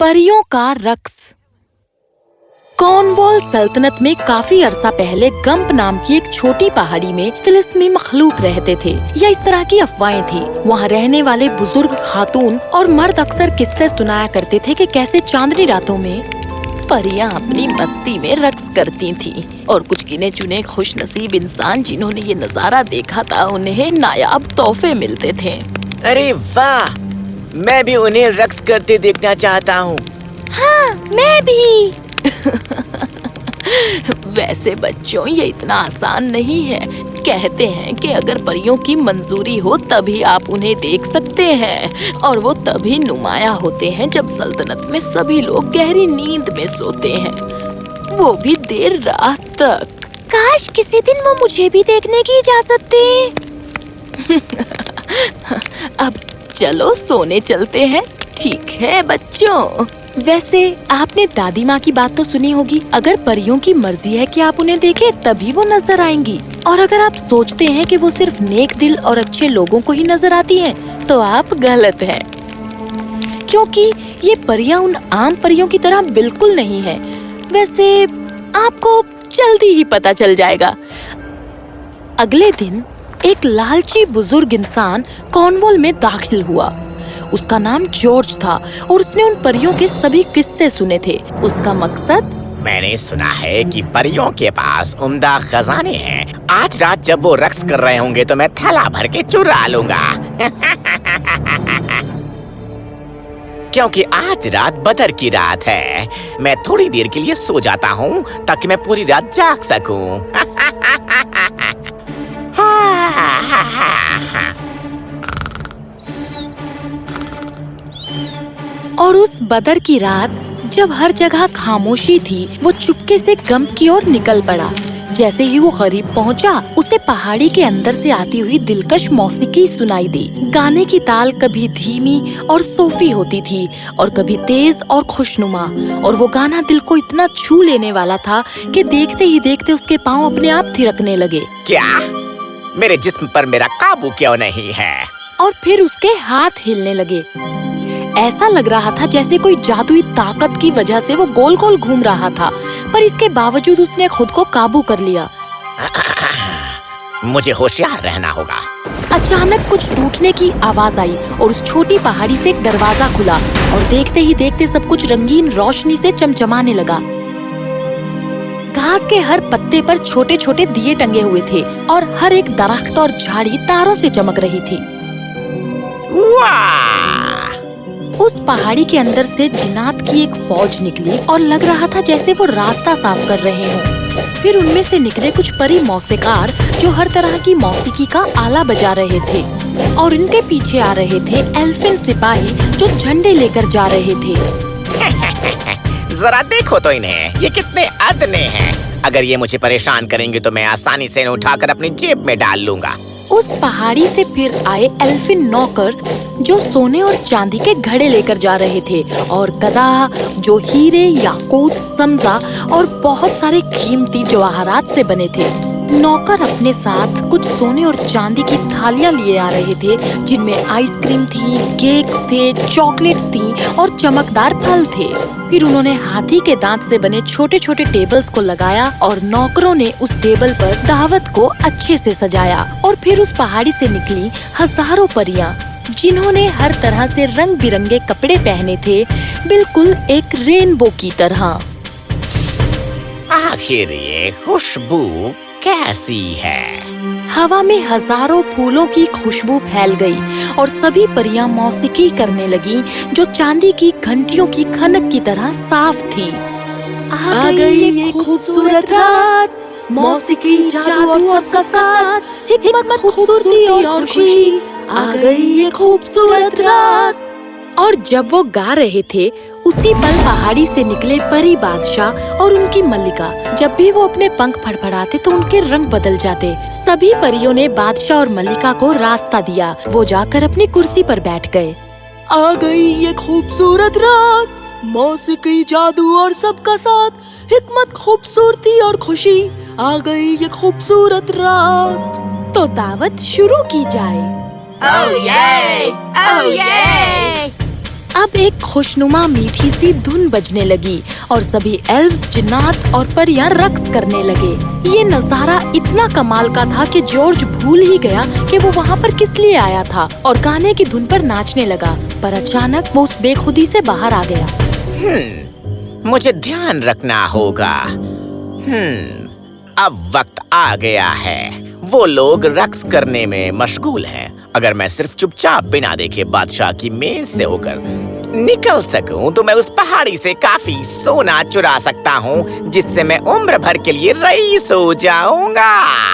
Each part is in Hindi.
परियों का रक्स। कॉर्नवॉल सल्तनत में काफी अरसा पहले गंप नाम की एक छोटी पहाड़ी में तिलिस्मी मखलूक रहते थे, या इस तरह की अफवाहें थी। वहाँ रहने वाले बुजुर्ग खातून और मर्द अक्सर किस्से सुनाया करते थे कि कैसे चांदनी रातों में परियां अपनी मस्ती में रक्स करती थीं, और कुछ गिने चुने खुशनसीब इंसान जिन्होंने ये नजारा देखा था उन्हें नायाब तोहफे मिलते थे। अरे वाह, मैं भी उन्हें रक्स करते देखना चाहता हूँ। हाँ, मैं भी। वैसे बच्चों, ये इतना आसान नहीं है। कहते हैं कि अगर परियों की मंजूरी हो तभी आप उन्हें देख सकते हैं, और वो तभी नुमाया होते हैं जब सल्तनत में सभी लोग गहरी नींद में सोते हैं, वो भी देर रात तक। काश किसी दिन वो मुझे भी देखने की इजाजत दे। अब चलो सोने चलते हैं। ठीक है बच्चों। वैसे आपने दादी माँ की बात तो सुनी होगी, अगर परियों की मर्जी है कि आप उन्हें देखें तभी वो नजर आएंगी, और अगर आप सोचते हैं कि वो सिर्फ नेक दिल और अच्छे लोगों को ही नजर आती हैं, तो आप गलत हैं, क्योंकि ये परियां उन आम परियों की तरह बिल्कुल नहीं है। वैसे आपको जल्दी ही पता चल जाएगा। अगले दिन एक लालची बुजुर्ग इंसान कॉर्नवॉल में दाखिल हुआ। उसका नाम जॉर्ज था और उसने उन परियों के सभी किस्से सुने थे। उसका मकसद, मैंने सुना है कि परियों के पास उम्दा खजाने हैं। आज रात जब वो रक्स कर रहे होंगे तो मैं थैला भर के चुरा लूंगा। क्योंकि आज रात बदर की रात है, मैं थोड़ी देर के लिए सो जाता हूँ ताकि मैं पूरी रात जाग सकूं। और उस बदर की रात जब हर जगह खामोशी थी, वो चुपके से गंप की ओर निकल पड़ा। जैसे ही वो करीब पहुंचा, उसे पहाड़ी के अंदर से आती हुई दिलकश मौसीकी सुनाई दी। गाने की ताल कभी धीमी और सोफी होती थी और कभी तेज और खुशनुमा, और वो गाना दिल को इतना छू लेने वाला था कि देखते ही देखते उसके पाँव अपने आप थिरकने लगे। क्या मेरे जिस्म पर मेरा काबू क्यों नहीं है? और फिर उसके हाथ हिलने लगे। ऐसा लग रहा था जैसे कोई जादुई ताकत की वजह से वो गोल गोल घूम रहा था, पर इसके बावजूद उसने खुद को काबू कर लिया। मुझे होशियार रहना होगा। अचानक कुछ टूटने की आवाज आई और उस छोटी पहाड़ी से एक दरवाजा खुला, और देखते ही देखते सब कुछ रंगीन रोशनी से चमचमाने लगा। घास के हर पत्ते पर छोटे छोटे दिए टंगे हुए थे, और हर एक दरख्त और झाड़ी तारों से चमक रही थी। वाह! उस पहाड़ी के अंदर से जिन्नात की एक फौज निकली और लग रहा था जैसे वो रास्ता साफ कर रहे हों। फिर उनमें से निकले कुछ परी मौसीकार जो हर तरह की मौसीकी का आला बजा रहे थे, और इनके पीछे आ रहे थे एल्फिन सिपाही जो झंडे लेकर जा रहे थे। जरा देखो तो इन्हें, ये कितने अदने हैं। अगर ये मुझे परेशान करेंगे तो मैं आसानी से इन्हें उठाकर अपनी जेब में डाल लूंगा। उस पहाड़ी से फिर आए एल्फिन नौकर जो सोने और चांदी के घड़े लेकर जा रहे थे, और गधा जो हीरे, याकूत, समजा और बहुत सारे कीमती जवाहरात से बने थे। नौकर अपने साथ कुछ सोने और चांदी की थालियां लिए आ रहे थे, जिनमें आइसक्रीम थी, केक्स थे, चॉकलेट्स थी और चमकदार फल थे। फिर उन्होंने हाथी के दांत से बने छोटे छोटे टेबल्स को लगाया, और नौकरों ने उस टेबल पर दावत को अच्छे से सजाया। और फिर उस पहाड़ी से निकली हजारों परियां, जिन्होंने हर तरह से रंग बिरंगे कपड़े पहने थे, बिल्कुल एक रेनबो की तरह। आखिर ये खुशबू कैसी है? हवा में हजारों फूलों की खुशबू फैल गई, और सभी परियां मौसीकी करने लगीं, जो चांदी की घंटियों की खनक की तरह साफ थी। आ गई ये खूबसूरत रात, मौसीकी, जादू और सबका साथ, हिकमत, खूबसूरती और खुशी। आ गई ये खूबसूरत रात। और जब वो गा रहे थे, उसी पल पहाड़ी से निकले परी बादशाह और उनकी मल्लिका। जब भी वो अपने पंख फड़फड़ाते तो उनके रंग बदल जाते। सभी परियों ने बादशाह और मल्लिका को रास्ता दिया। वो जाकर अपनी कुर्सी पर बैठ गए। आ गई ये खूबसूरत रात, मौसीकी, जादू और सबका साथ, हिकमत, खूबसूरती और खुशी। आ गई ये खूबसूरत रात। तो दावत शुरू की जाए। Oh yeah! Oh yeah! अब एक खुशनुमा मीठी सी धुन बजने लगी और सभी एल्व्स, जिन्नात और परियां रक्स करने लगे। ये नजारा इतना कमाल का था कि जॉर्ज भूल ही गया कि वो वहाँ पर किस लिए आया था और गाने की धुन पर नाचने लगा। पर अचानक वो उस बेखुदी से बाहर आ गया। मुझे ध्यान रखना होगा। अब वक्त आ गया है। वो लोग रक्स करने में मशगूल हैं। अगर मैं सिर्फ चुपचाप बिना देखे बादशाह की मेज से होकर निकल सकूं तो मैं उस पहाड़ी से काफी सोना चुरा सकता हूं, जिससे मैं उम्र भर के लिए रईस हो जाऊंगा।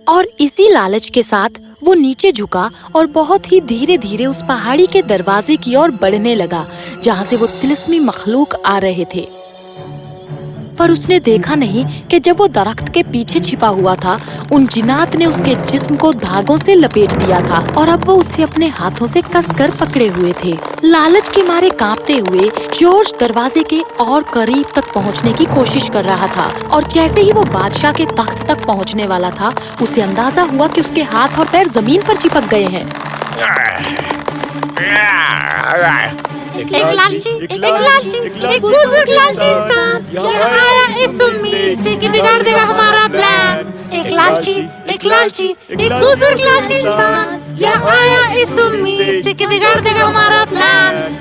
और इसी लालच के साथ वो नीचे झुका और बहुत ही धीरे धीरे उस पहाड़ी के दरवाजे की ओर बढ़ने लगा, जहाँ से वो तिलिस्मी मखलूक आ रहे थे। पर उसने देखा नहीं कि जब वो दरख्त के पीछे छिपा हुआ था, उन जिन्नात ने उसके जिस्म को धागों से लपेट दिया था और अब वो उसे अपने हाथों से कसकर पकड़े हुए थे। लालच के मारे कांपते हुए जॉर्ज दरवाजे के और करीब तक पहुंचने की कोशिश कर रहा था और जैसे ही वो बादशाह के तख्त तक पहुंचने वाला था, उसे अंदाजा हुआ कि उसके हाथ और पैर जमीन पर चिपक गए हैं। एक बुजुर्ग लालची इंसान यहाँ आया इस उम्मीद से कि बिगाड़ देगा हमारा प्लान। एक बुजुर्ग लालची इंसान यहाँ आया इस उम्मीद से कि बिगाड़ देगा हमारा प्लान।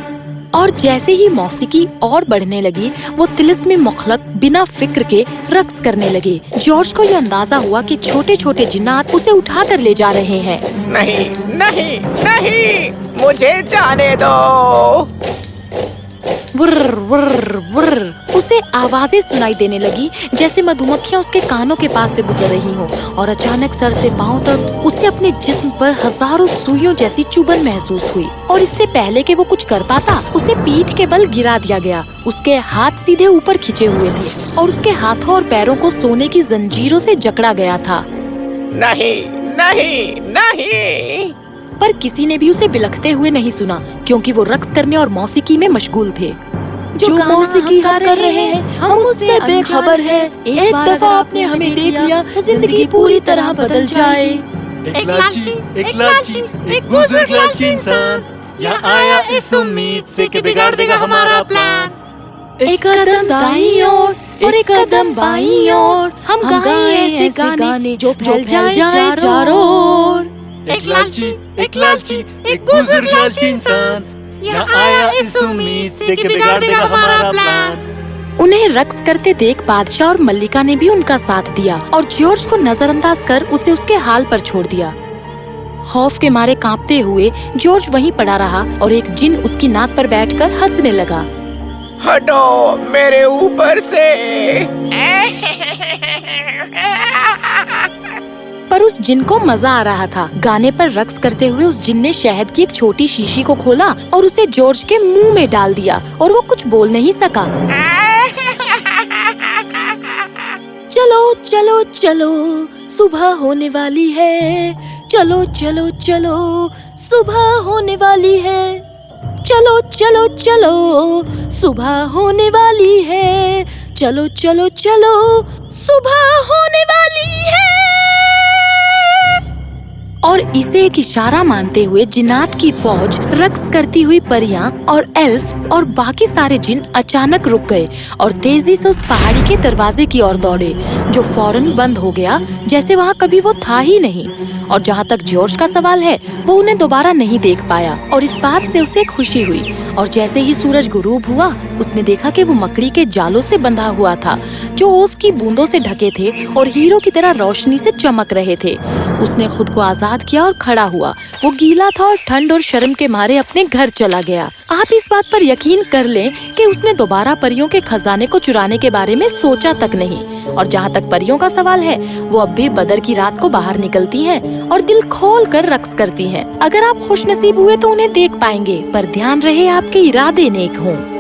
और जैसे ही मौसीकी और बढ़ने लगी, वो तिलिस्मी मुखलक बिना फिक्र के रक्स करने लगे। जॉर्ज को ये अंदाजा हुआ कि छोटे छोटे जिन्नात उसे उठा कर ले जा रहे हैं। नहीं नहीं नहीं, मुझे जाने दो। वुर्र वुर्र वुर्र उसे आवाजें सुनाई देने लगी, जैसे मधुमक्खियां उसके कानों के पास से गुजर रही हों। और अचानक सर से पांव तक उसे अपने जिस्म पर हजारों सुइयों जैसी चुभन महसूस हुई। और इससे पहले कि वो कुछ कर पाता, उसे पीठ के बल गिरा दिया गया। उसके हाथ सीधे ऊपर खिंचे हुए थे और उसके हाथों और पैरों को सोने की जंजीरों से जकड़ा गया था। नहीं नहीं नहीं। पर किसी ने भी उसे बिलखते हुए नहीं सुना, क्योंकि वो रक्स करने और मौसीकी में मशगूल थे। जो मौसीकी हम कर रहे हैं, हम उससे बेखबर हैं। एक दफा आपने हमें देख लिया तो जिंदगी पूरी तरह बदल जाए। एक बुजुर्ग लालची इंसान यहाँ आया इस उम्मीद से कि बिगाड़ देगा हमारा प्लान। एक कदम दाईं ओर और एक कदम बाईं ओर, हम गाएं ऐसे गाने जो फैल जाए चारों ओर। एक बुजुर्ग लालची इंसान यहाँ आया इस उम्मीद से कि बिगाड़ देगा हमारा प्लान। उन्हें रक्स करते देख बादशाह और मल्लिका ने भी उनका साथ दिया और जॉर्ज को नजरअंदाज कर उसे उसके हाल पर छोड़ दिया। खौफ के मारे कांपते हुए जॉर्ज वहीं पड़ा रहा और एक जिन उसकी नाक पर बैठकर हंसने लगा। हटो मेरे ऊपर से। पर उस जिन को मजा आ रहा था। गाने पर रक्स करते हुए उस जिन ने शहद की एक छोटी शीशी को खोला और उसे जॉर्ज के मुंह में डाल दिया और वो कुछ बोल नहीं सका। चलो चलो चलो, सुबह होने वाली है। चलो चलो चलो, सुबह होने वाली है। चलो चलो चलो, सुबह होने वाली है। चलो चलो चलो, सुबह होने वाली है। और इसे एक इशारा मानते हुए जिन्नात की फौज, रक्स करती हुई परियां और एल्व्स और बाकी सारे जिन अचानक रुक गए और तेजी से उस पहाड़ी के दरवाजे की ओर दौड़े, जो फौरन बंद हो गया, जैसे वहाँ कभी वो था ही नहीं। और जहाँ तक जॉर्ज का सवाल है, वो उन्हें दोबारा नहीं देख पाया और इस बात से उसे खुशी हुई। और जैसे ही सूरज गुरूब हुआ, उसने देखा कि वो मकड़ी के जालों से बंधा हुआ था, जो ओस की बूंदों से ढके थे और हीरो की तरह रोशनी से चमक रहे थे। उसने खुद को आजाद किया और खड़ा हुआ। वो गीला था और ठंड और शर्म के मारे अपने घर चला गया। आप इस बात पर यकीन कर लें कि उसने दोबारा परियों के खजाने को चुराने के बारे में सोचा तक नहीं। और जहाँ तक परियों का सवाल है, वो अब भी बदर की रात को बाहर निकलती हैं और दिल खोल कर रक्स करती हैं। अगर आप खुशनसीब हुए तो उन्हें देख पाएंगे, पर ध्यान रहे आपके इरादे नेक हों।